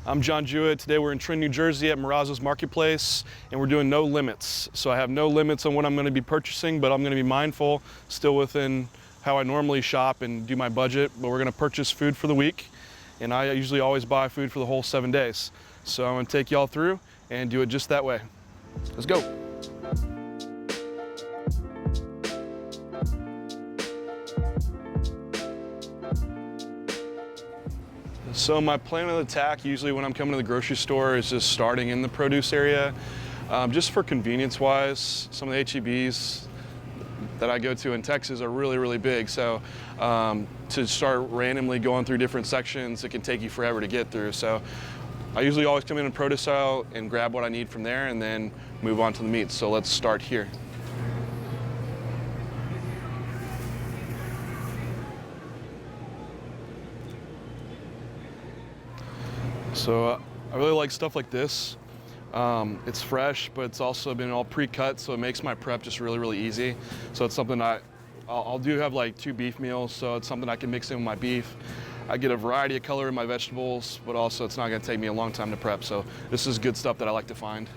I'm John Jewett. Today we're in Trenton, New Jersey at Marazzo's Marketplace, and we're doing no limits. So I have no limits on what I'm going to be purchasing, but I'm going to be mindful, still within how I normally shop and do my budget. But we're going to purchase food for the week, and I usually always buy food for the whole 7 days. So I'm going to take y'all through and do it just that way. Let's go. So my plan of attack, usually when I'm coming to the grocery store, is just starting in the produce area. Just for convenience wise, some of the H-E-Bs that I go to in Texas are really, really big. So to start randomly going through different sections, it can take you forever to get through. So I usually always come in produce aisle and grab what I need from there and then move on to the meats. So let's start here. So I really like stuff like this. It's fresh, but it's also been all pre-cut, so it makes my prep just really, really easy. So it's something I'll do have like 2 beef meals, so it's something I can mix in with my beef. I get a variety of color in my vegetables, but also it's not gonna take me a long time to prep. So this is good stuff that I like to find.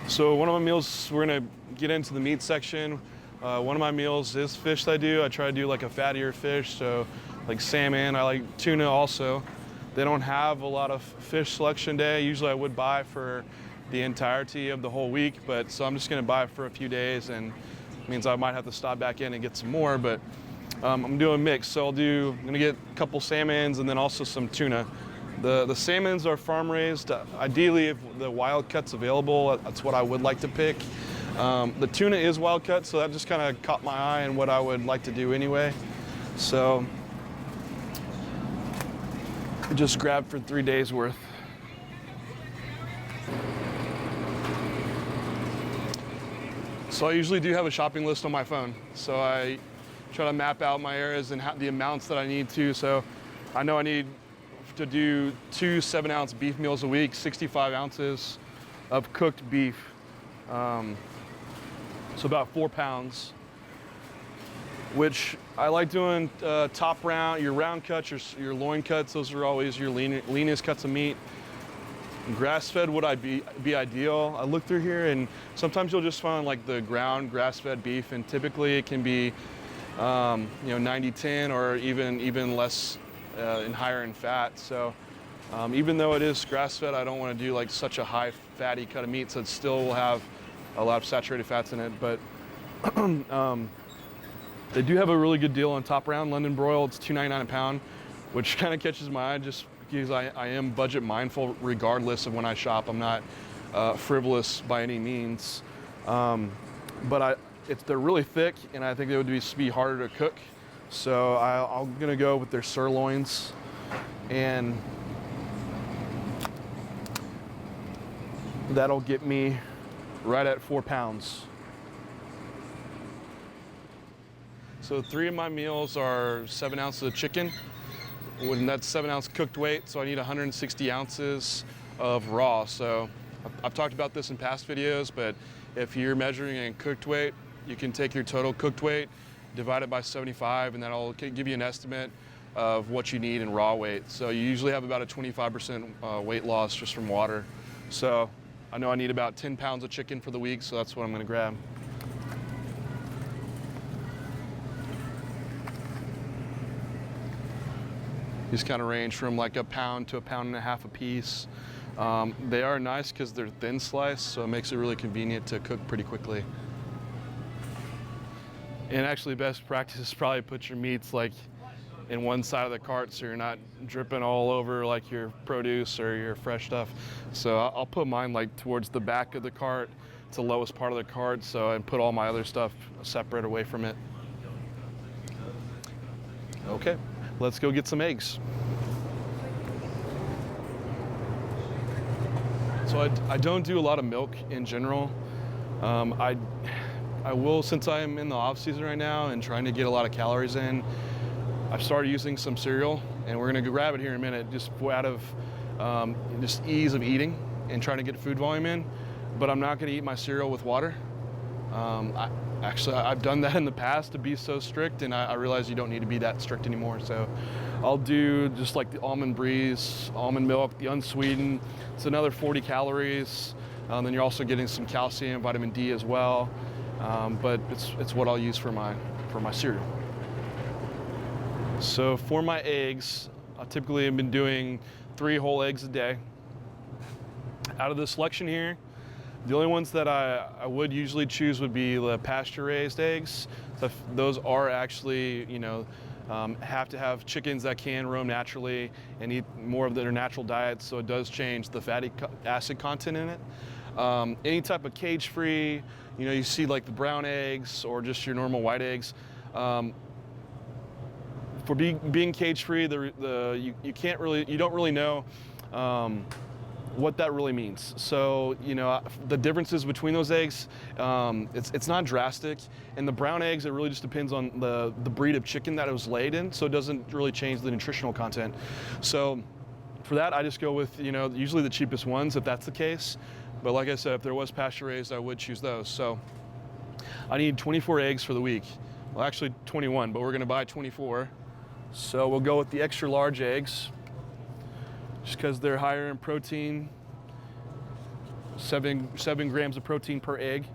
So one of my meals, we're gonna get into the meat section. One of my meals is fish that I do. I try to do like a fattier fish, so like salmon, I like tuna also. They don't have a lot of fish selection day. Usually I would buy for the entirety of the whole week, but so I'm just gonna buy for a few days, and it means I might have to stop back in and get some more, but I'm doing a mix. So I'm gonna get a couple salmons and then also some tuna. The salmons are farm raised. Ideally, if the wild cut's available, that's what I would like to pick. The tuna is wild cut, so that just kind of caught my eye and what I would like to do anyway. So I just grabbed for 3 days worth. So I usually do have a shopping list on my phone. So I try to map out my areas and the amounts that I need to. So I know I need to do 2 7-ounce beef meals a week, 65 ounces of cooked beef. So about 4 pounds, which I like doing top round, your round cuts, your loin cuts. Those are always your leanest cuts of meat. Grass-fed would be ideal. I look through here, and sometimes you'll just find like the ground grass-fed beef, and typically it can be 90-10 or even less and higher in fat. So even though it is grass-fed, I don't want to do like such a high fatty cut of meat, so it still will have a lot of saturated fats in it. But they do have a really good deal on top round London broil. It's $2.99 a pound, which kind of catches my eye just because I am budget mindful regardless of when I shop. I'm not frivolous by any means, but they're really thick, and I think they would be harder to cook. So I'm gonna go with their sirloins, and that'll get me right at 4 pounds. So 3 of my meals are 7 ounces of chicken. When that's 7-ounce cooked weight, so I need 160 ounces of raw. So I've talked about this in past videos, but if you're measuring in cooked weight, you can take your total cooked weight, divide it by 75, and that'll give you an estimate of what you need in raw weight. So you usually have about a 25% weight loss just from water. So I know I need about 10 pounds of chicken for the week, so that's what I'm gonna grab. These kind of range from like a pound to 1.5 pounds a piece. They are nice because they're thin sliced, so it makes it really convenient to cook pretty quickly. And actually, best practice is probably put your meats like in one side of the cart so you're not dripping all over like your produce or your fresh stuff. So I'll put mine like towards the back of the cart. It's the lowest part of the cart, so and put all my other stuff separate away from it. Okay. Let's go get some eggs. So I don't do a lot of milk in general. I will, since I'm in the off season right now and trying to get a lot of calories in, I've started using some cereal, and we're gonna go grab it here in a minute, just out of just ease of eating and trying to get food volume in. But I'm not gonna eat my cereal with water. I've done that in the past to be so strict, and I realize you don't need to be that strict anymore. So I'll do just like the almond breeze, almond milk, the unsweetened. It's another 40 calories. Then you're also getting some calcium, vitamin D as well. But it's what I'll use for my cereal. So for my eggs, I typically have been doing 3 whole eggs a day. Out of the selection here, the only ones that I would usually choose would be the pasture-raised eggs. So those are actually, have to have chickens that can roam naturally and eat more of their natural diet, so it does change the fatty acid content in it. Any type of cage-free, you see like the brown eggs or just your normal white eggs. For being cage-free, you don't really know what that really means. So, the differences between those eggs, it's not drastic. And the brown eggs, it really just depends on the breed of chicken that it was laid in, so it doesn't really change the nutritional content. So for that, I just go with, usually the cheapest ones if that's the case. But like I said, if there was pasture-raised, I would choose those. So I need 24 eggs for the week. Well, actually 21, but we're gonna buy 24. So we'll go with the extra large eggs, just because they're higher in protein, 7 grams of protein per egg.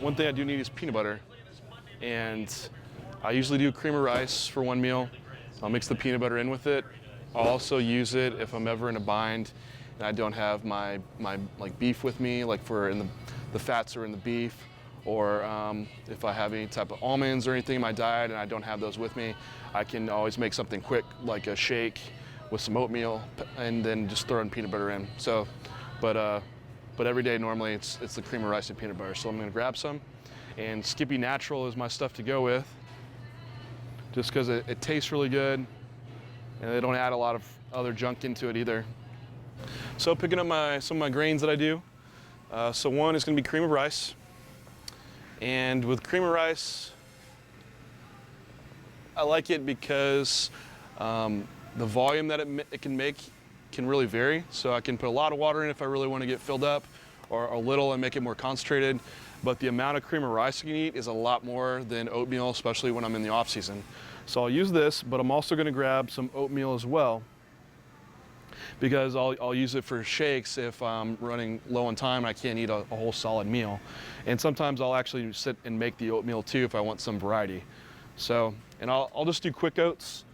One thing I do need is peanut butter, and I usually do cream of rice for one meal. I'll mix the peanut butter in with it. I'll also use it if I'm ever in a bind and I don't have my like beef with me, like the fats are in the beef, or if I have any type of almonds or anything in my diet and I don't have those with me, I can always make something quick like a shake with some oatmeal and then just throw in peanut butter in. So, but every day normally it's the cream of rice and peanut butter. So I'm gonna grab some, and Skippy Natural is my stuff to go with, just because it tastes really good and they don't add a lot of other junk into it either. So picking up some of my grains that I do. So one is gonna be cream of rice. And with cream of rice, I like it because the volume that it can make can really vary. So I can put a lot of water in if I really want to get filled up, or a little and make it more concentrated. But the amount of cream of rice you can eat is a lot more than oatmeal, especially when I'm in the off season. So I'll use this, but I'm also going to grab some oatmeal as well, because I'll use it for shakes if I'm running low on time and I can't eat a whole solid meal. And sometimes I'll actually sit and make the oatmeal too if I want some variety. So, and I'll just do quick oats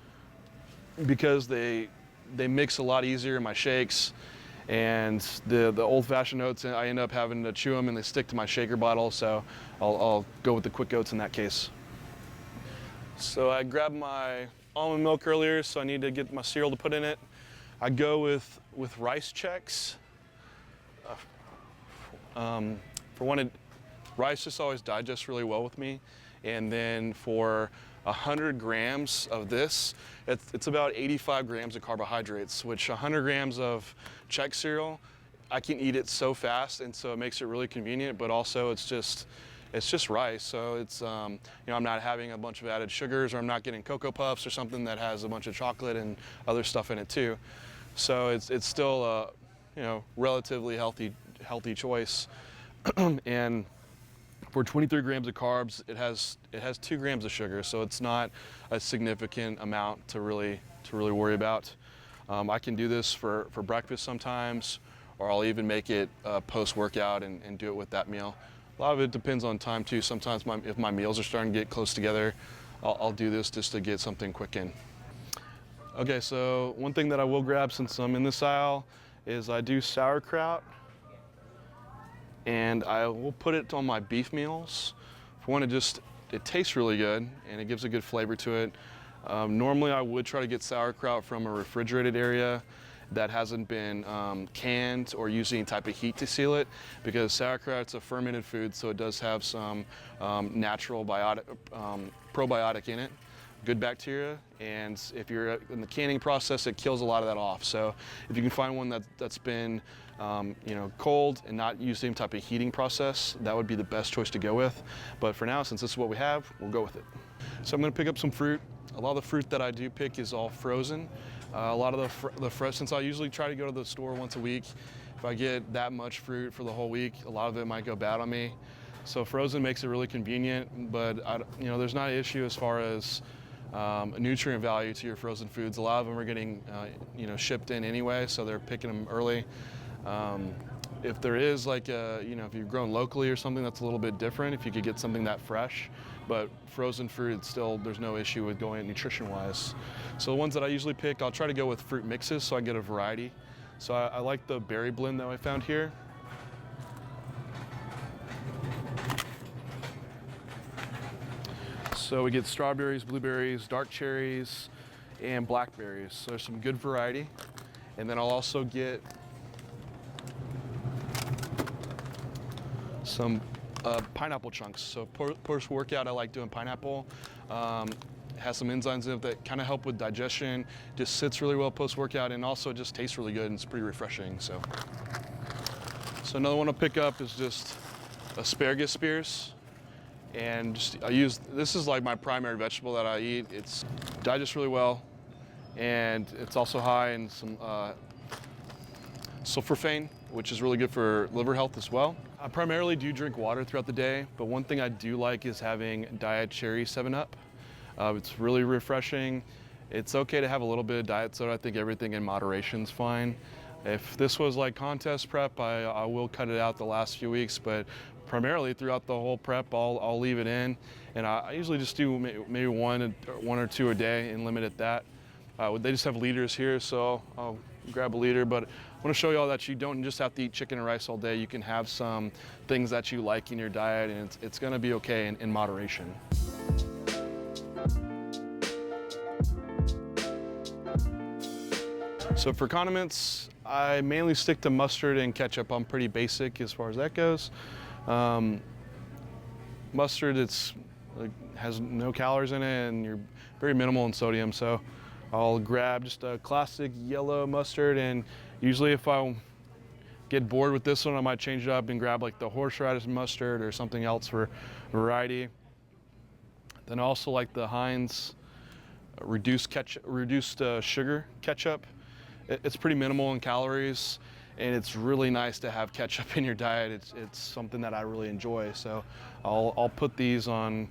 because they mix a lot easier in my shakes. And the old-fashioned oats, I end up having to chew them and they stick to my shaker bottle, so I'll go with the quick oats in that case. So I grabbed my almond milk earlier, so I need to get my cereal to put in it. I go with rice checks. For one, rice just always digests really well with me. And then for 100 grams of this, it's about 85 grams of carbohydrates, which 100 grams of Chex cereal, I can eat it so fast, and so it makes it really convenient, but also it's just rice. So it's, I'm not having a bunch of added sugars, or I'm not getting Cocoa Puffs or something that has a bunch of chocolate and other stuff in it too. So it's still a, relatively healthy choice. And for 23 grams of carbs, it has 2 grams of sugar, so it's not a significant amount to really worry about. I can do this for breakfast sometimes, or I'll even make it post-workout and do it with that meal. A lot of it depends on time too. Sometimes if my meals are starting to get close together, I'll do this just to get something quick in. Okay, so one thing that I will grab since I'm in this aisle is I do sauerkraut. And I will put it on my beef meals. For one, it tastes really good and it gives a good flavor to it. Normally I would try to get sauerkraut from a refrigerated area that hasn't been canned or using any type of heat to seal it, because sauerkraut's a fermented food, so it does have some natural probiotic in it, good bacteria, and if you're in the canning process, it kills a lot of that off. So if you can find one that's been cold and not use the same type of heating process, that would be the best choice to go with. But for now, since this is what we have, we'll go with it. So I'm gonna pick up some fruit. A lot of the fruit that I do pick is all frozen. A lot of the fresh, since I usually try to go to the store once a week, if I get that much fruit for the whole week, a lot of it might go bad on me. So frozen makes it really convenient, but there's not an issue as far as nutrient value to your frozen foods. A lot of them are getting shipped in anyway, so they're picking them early. If there is like if you've grown locally or something, that's a little bit different if you could get something that fresh. But frozen fruit, still, there's no issue with going nutrition-wise. So the ones that I usually pick, I'll try to go with fruit mixes so I get a variety. So I like the berry blend that I found here. So we get strawberries, blueberries, dark cherries, and blackberries. So there's some good variety. And then I'll also get some pineapple chunks. So post-workout, I like doing pineapple. It has some enzymes in it that kind of help with digestion. Just sits really well post-workout, and also just tastes really good and it's pretty refreshing. So another one I'll pick up is just asparagus spears. And this is like my primary vegetable that I eat. It's digests really well, and it's also high in some sulforaphane, which is really good for liver health as well. I primarily do drink water throughout the day, but one thing I do like is having Diet Cherry 7-Up. It's really refreshing. It's okay to have a little bit of diet soda. I think everything in moderation is fine. If this was like contest prep, I will cut it out the last few weeks, but primarily throughout the whole prep, I'll leave it in. And I usually just do maybe one or two a day and limit at that. They just have liters here, so I'll grab a liter. But I want to show you all that you don't just have to eat chicken and rice all day. You can have some things that you like in your diet, and it's going to be okay in moderation. So for condiments, I mainly stick to mustard and ketchup. I'm pretty basic as far as that goes. Mustard, has no calories in it, and you're very minimal in sodium. So I'll grab just a classic yellow mustard, and usually if I get bored with this one, I might change it up and grab like the horseradish mustard or something else for variety. Then I also like the Heinz reduced sugar ketchup. It's pretty minimal in calories, and it's really nice to have ketchup in your diet. It's something that I really enjoy. So I'll put these on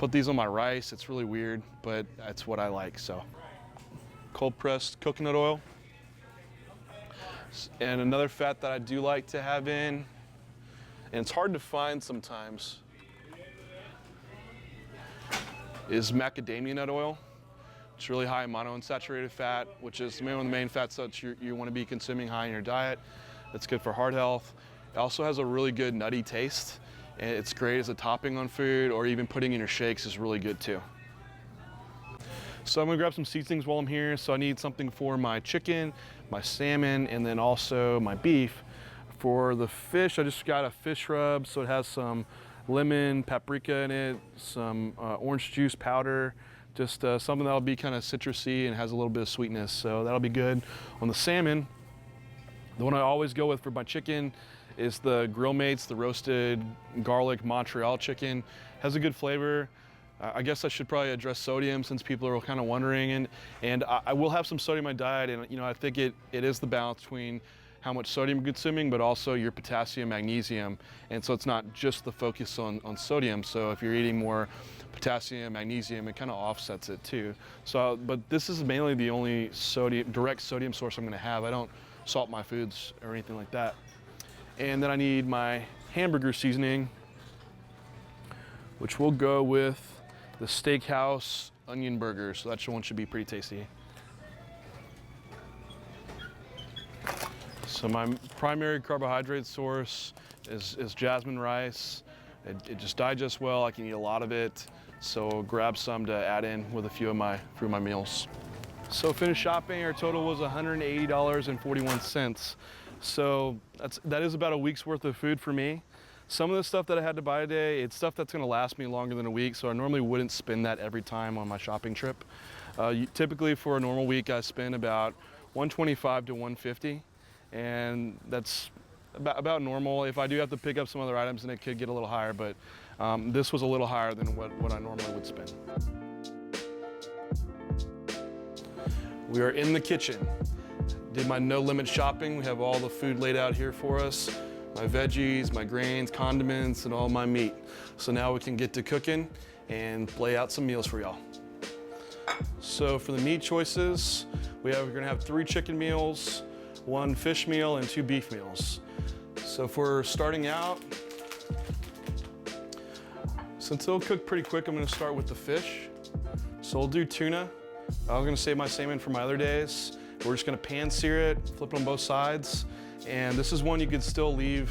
my rice. It's really weird, but that's what I like. So cold pressed coconut oil. And another fat that I do like to have in, and it's hard to find sometimes, is macadamia nut oil. It's really high in monounsaturated fat, which is one of the main fats that you want to be consuming high in your diet. It's good for heart health. It also has a really good nutty taste, and it's great as a topping on food, or even putting in your shakes is really good too. So I'm gonna grab some seasonings while I'm here. So I need something for my chicken, my salmon, and then also my beef. For the fish, I just got a fish rub, so it has some lemon, paprika in it, some orange juice powder, just something that'll be kind of citrusy and has a little bit of sweetness, so that'll be good. On the salmon, the one I always go with for my chicken is the Grill Mates, the roasted garlic Montreal chicken. Has a good flavor. I guess I should probably address sodium since people are kind of wondering, and I will have some sodium in my diet, and I think it is the balance between how much sodium you're consuming, but also your potassium, magnesium, and so it's not just the focus on sodium. So if you're eating more potassium, magnesium, it kind of offsets it too. So, but this is mainly the only direct sodium source I'm going to have. I don't salt my foods or anything like that. And then I need my hamburger seasoning, which will go with the Steakhouse onion burger. So that one should be pretty tasty. So my primary carbohydrate source is jasmine rice. It just digests well. I can eat a lot of it. So grab some to add in with a few of my meals. So finished shopping, our total was $180.41. So that is about a week's worth of food for me. Some of the stuff that I had to buy today, it's stuff that's gonna last me longer than a week, so I normally wouldn't spend that every time on my shopping trip. Typically for a normal week, I spend about $125 to $150, and that's about normal. If I do have to pick up some other items, then it could get a little higher, but this was a little higher than what I normally would spend. We are in the kitchen. Did my no limit shopping. We have all the food laid out here for us. My veggies, my grains, condiments, and all my meat. So now we can get to cooking and lay out some meals for y'all. So for the meat choices, we're gonna have 3 chicken meals, 1 fish meal, and 2 beef meals. So if we're starting out, since it'll cook pretty quick, I'm gonna start with the fish. So we'll do tuna. I'm gonna save my salmon for my other days. We're just gonna pan sear it, flip it on both sides. And this is one you could still leave.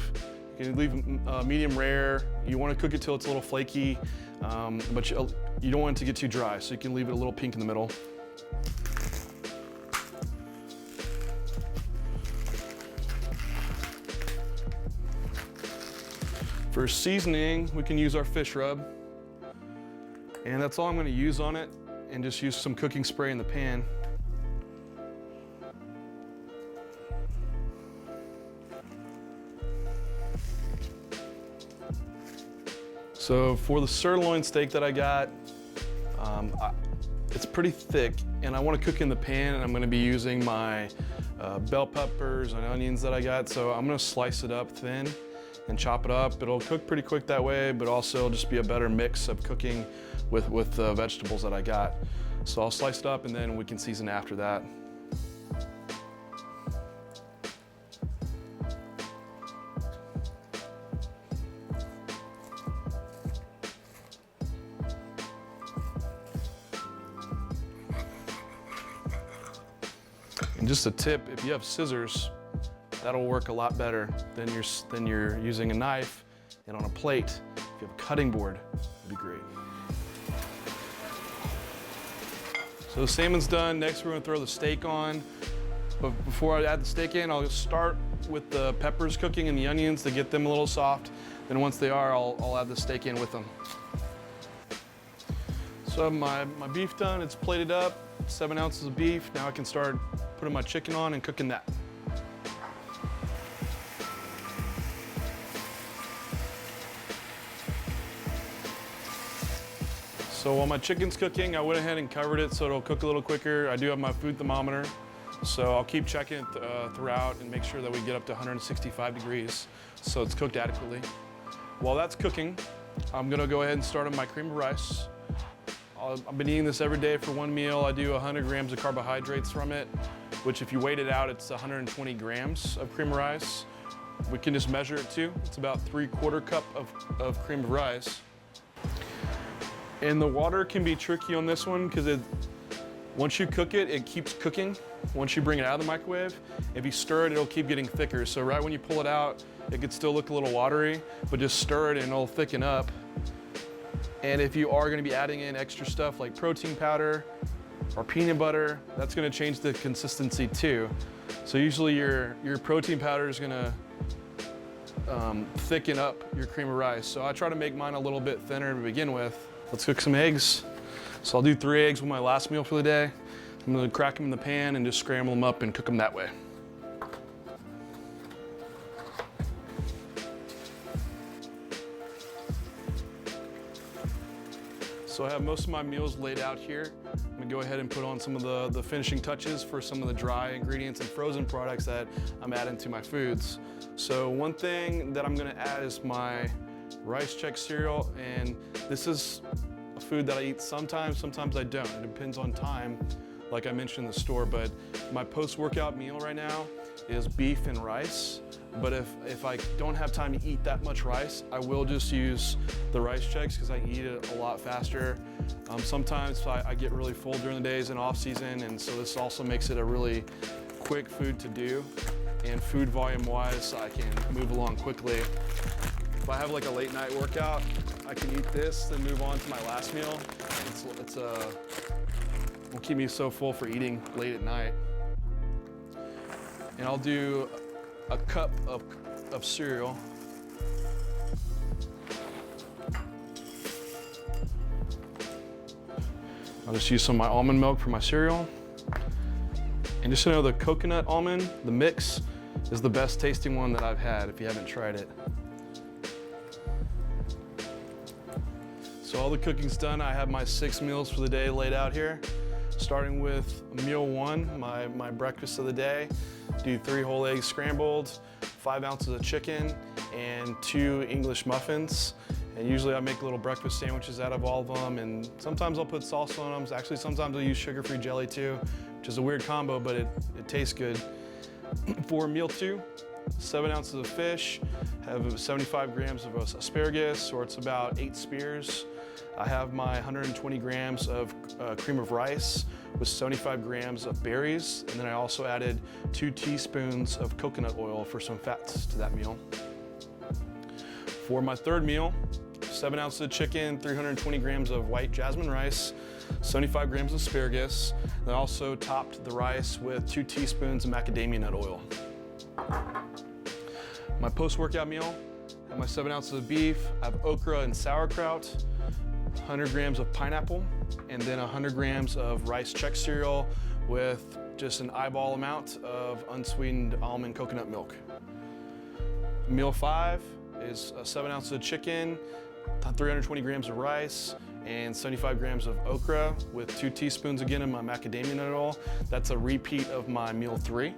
You can leave medium rare. You wanna cook it till it's a little flaky, but you don't want it to get too dry, so you can leave it a little pink in the middle. For seasoning, we can use our fish rub. And that's all I'm gonna use on it, and just use some cooking spray in the pan. So for the sirloin steak that I got, it's pretty thick, and I want to cook in the pan, and I'm going to be using my bell peppers and onions that I got. So I'm going to slice it up thin and chop it up. It'll cook pretty quick that way, but also it'll just be a better mix of cooking with the vegetables that I got. So I'll slice it up, and then we can season after that. And just a tip, if you have scissors, that'll work a lot better than you're using a knife. And on a plate, if you have a cutting board, it'd be great. So the salmon's done. Next, we're gonna throw the steak on. But before I add the steak in, I'll just start with the peppers cooking and the onions to get them a little soft. Then once they are, I'll add the steak in with them. So my beef done, it's plated up, 7 ounces of beef. Now I can start putting my chicken on and cooking that. So while my chicken's cooking, I went ahead and covered it so it'll cook a little quicker. I do have my food thermometer, so I'll keep checking it throughout and make sure that we get up to 165 degrees so it's cooked adequately. While that's cooking, I'm gonna go ahead and start on my cream of rice. I've been eating this every day for 1 meal. I do 100 grams of carbohydrates from it, which if you weigh it out, it's 120 grams of cream of rice. We can just measure it too. It's about 3/4 cup of cream of rice. And the water can be tricky on this one because once you cook it, it keeps cooking. Once you bring it out of the microwave, if you stir it, it'll keep getting thicker. So right when you pull it out, it could still look a little watery, but just stir it and it'll thicken up. And if you are gonna be adding in extra stuff like protein powder or peanut butter, that's gonna change the consistency too. So usually your protein powder is gonna thicken up your cream of rice. So I try to make mine a little bit thinner to begin with. Let's cook some eggs. So I'll do 3 eggs with my last meal for the day. I'm gonna crack them in the pan and just scramble them up and cook them that way. So I have most of my meals laid out here. I'm gonna go ahead and put on some of the finishing touches for some of the dry ingredients and frozen products that I'm adding to my foods. So one thing that I'm gonna add is my rice check cereal, and this is a food that I eat sometimes I don't. It depends on time, like I mentioned in the store, but my post-workout meal right now is beef and rice. But if I don't have time to eat that much rice, I will just use the rice checks because I eat it a lot faster. Sometimes I get really full during the days in off season, and so this also makes it a really quick food to do. And food volume wise, I can move along quickly. If I have like a late night workout, I can eat this, then move on to my last meal. It won't keep me so full for eating late at night. And I'll do a cup of cereal. I'll just use some of my almond milk for my cereal. And just so you know, the coconut almond, the mix, is the best tasting one that I've had if you haven't tried it. So all the cooking's done. I have my 6 meals for the day laid out here. Starting with meal 1, my breakfast of the day. Do 3 whole eggs scrambled, 5 ounces of chicken, and 2 English muffins. And usually I make little breakfast sandwiches out of all of them, and sometimes I'll put salsa on them. Actually, sometimes I'll use sugar-free jelly too, which is a weird combo, but it tastes good. For meal 2, 7 ounces of fish, have 75 grams of asparagus, or it's about 8 spears. I have my 120 grams of cream of rice with 75 grams of berries, and then I also added 2 teaspoons of coconut oil for some fats to that meal. For my 3rd meal, 7 ounces of chicken, 320 grams of white jasmine rice, 75 grams of asparagus, and I also topped the rice with 2 teaspoons of macadamia nut oil. My post-workout meal, I have my 7 ounces of beef, I have okra and sauerkraut, 100 grams of pineapple, and then 100 grams of rice check cereal with just an eyeball amount of unsweetened almond coconut milk. Meal 5 is 7 ounces of chicken, 320 grams of rice, and 75 grams of okra with 2 teaspoons again of my macadamia nut oil. That's a repeat of my meal 3.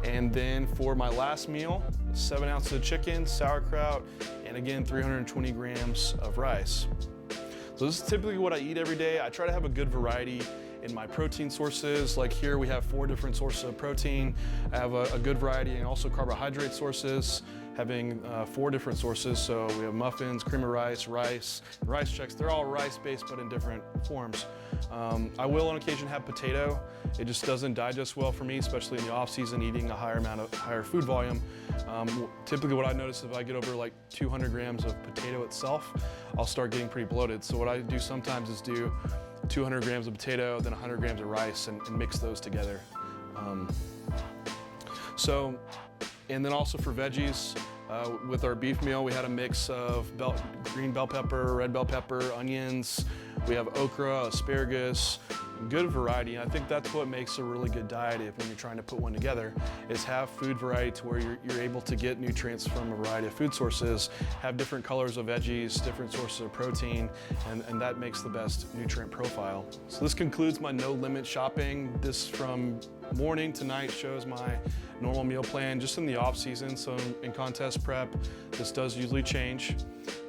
And then for my last meal, 7 ounces of chicken, sauerkraut, and again 320 grams of rice. So this is typically what I eat every day. I try to have a good variety in my protein sources. Like here we have 4 different sources of protein. I have a good variety and also carbohydrate sources, having 4 different sources. So we have muffins, cream of rice, rice checks. They're all rice-based but in different forms. I will on occasion have potato. It just doesn't digest well for me, especially in the off season, eating a higher food volume. Typically what I notice if I get over like 200 grams of potato itself, I'll start getting pretty bloated. So what I do sometimes is do 200 grams of potato, then 100 grams of rice, and mix those together. And then also for veggies, with our beef meal, we had a mix of green bell pepper, red bell pepper, onions. We have okra, asparagus, good variety. And I think that's what makes a really good diet when you're trying to put one together, is have food variety to where you're able to get nutrients from a variety of food sources, have different colors of veggies, different sources of protein, and that makes the best nutrient profile. So this concludes my no limit shopping. This from morning to night shows my normal meal plan just in the off season. So in contest prep, this does usually change.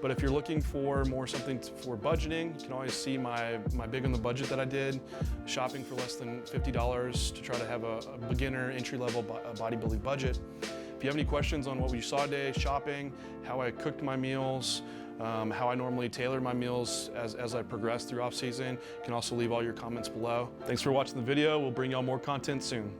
But if you're looking for more something for budgeting, you can always see my big on the budget that I did, shopping for less than $50 to try to have a beginner entry-level bodybuilding budget. If you have any questions on what we saw today, shopping, how I cooked my meals, how I normally tailor my meals as I progress through off season, you can also leave all your comments below. Thanks for watching the video. We'll bring y'all more content soon.